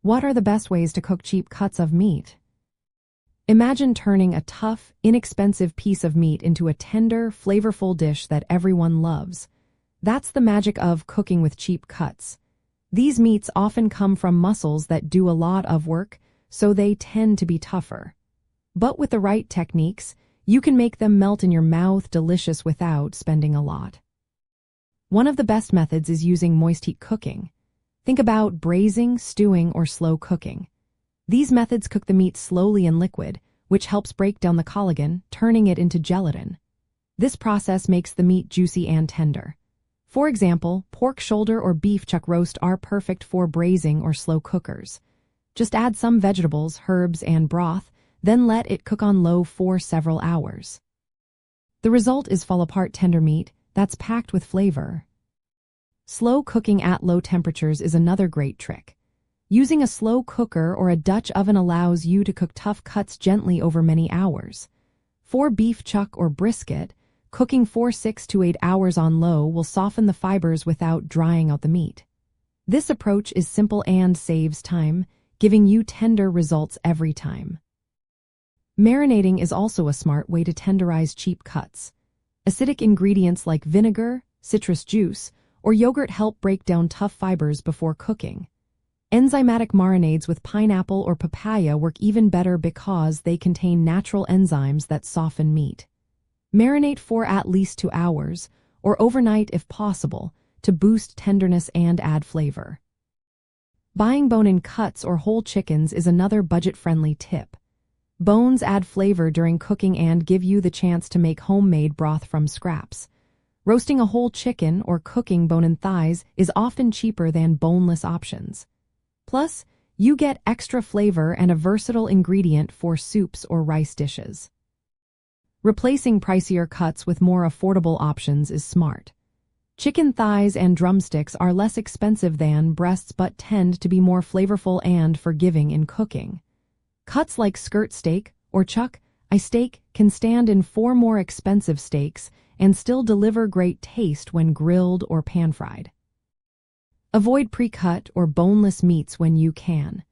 What are the best ways to cook cheap cuts of meat? Imagine turning a tough, inexpensive piece of meat into a tender, flavorful dish that everyone loves. That's the magic of cooking with cheap cuts. These meats often come from muscles that do a lot of work, so they tend to be tougher. But with the right techniques, you can make them melt in your mouth delicious without spending a lot. One of the best methods is using moist heat cooking. Think about braising, stewing, or slow cooking. These methods cook the meat slowly in liquid, which helps break down the collagen, turning it into gelatin. This process makes the meat juicy and tender. For example, pork shoulder or beef chuck roast are perfect for braising or slow cookers. Just add some vegetables, herbs, and broth, then let it cook on low for several hours. The result is fall-apart tender meat that's packed with flavor. Slow cooking at low temperatures is another great trick. Using a slow cooker or a Dutch oven allows you to cook tough cuts gently over many hours. For beef chuck or brisket, cooking for 6 to 8 hours on low will soften the fibers without drying out the meat. This approach is simple and saves time, giving you tender results every time. Marinating is also a smart way to tenderize cheap cuts. Acidic ingredients like vinegar, citrus juice, or yogurt help break down tough fibers before cooking. Enzymatic marinades with pineapple or papaya work even better because they contain natural enzymes that soften meat. Marinate for at least 2 hours, or overnight if possible, to boost tenderness and add flavor. Buying bone-in cuts or whole chickens is another budget-friendly tip. Bones add flavor during cooking and give you the chance to make homemade broth from scraps. Roasting a whole chicken or cooking bone-in thighs is often cheaper than boneless options. Plus, you get extra flavor and a versatile ingredient for soups or rice dishes. Replacing pricier cuts with more affordable options is smart. Chicken thighs and drumsticks are less expensive than breasts but tend to be more flavorful and forgiving in cooking. Cuts like skirt steak or chuck steak can stand in for more expensive steaks and still deliver great taste when grilled or pan-fried. Avoid pre-cut or boneless meats when you can.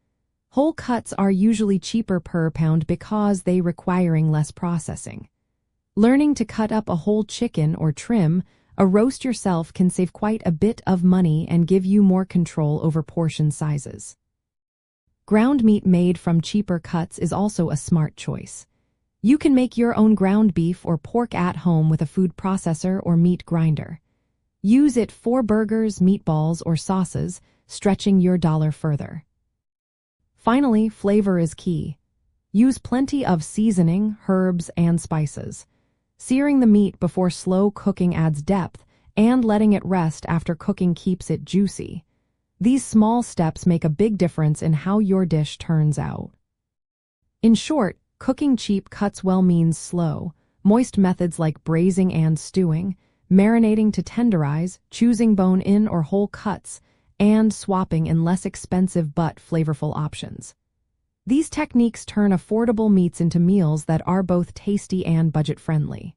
Whole cuts are usually cheaper per pound because they requiring less processing. Learning to cut up a whole chicken or trim a roast yourself can save quite a bit of money and give you more control over portion sizes. Ground meat made from cheaper cuts is also a smart choice. You can make your own ground beef or pork at home with a food processor or meat grinder. Use it for burgers, meatballs, or sauces, stretching your dollar further. Finally, flavor is key. Use plenty of seasoning, herbs, and spices. Searing the meat before slow cooking adds depth, and letting it rest after cooking keeps it juicy. These small steps make a big difference in how your dish turns out. In short, cooking cheap cuts well means slow, moist methods like braising and stewing, marinating to tenderize, choosing bone-in or whole cuts, and swapping in less expensive but flavorful options. These techniques turn affordable meats into meals that are both tasty and budget-friendly.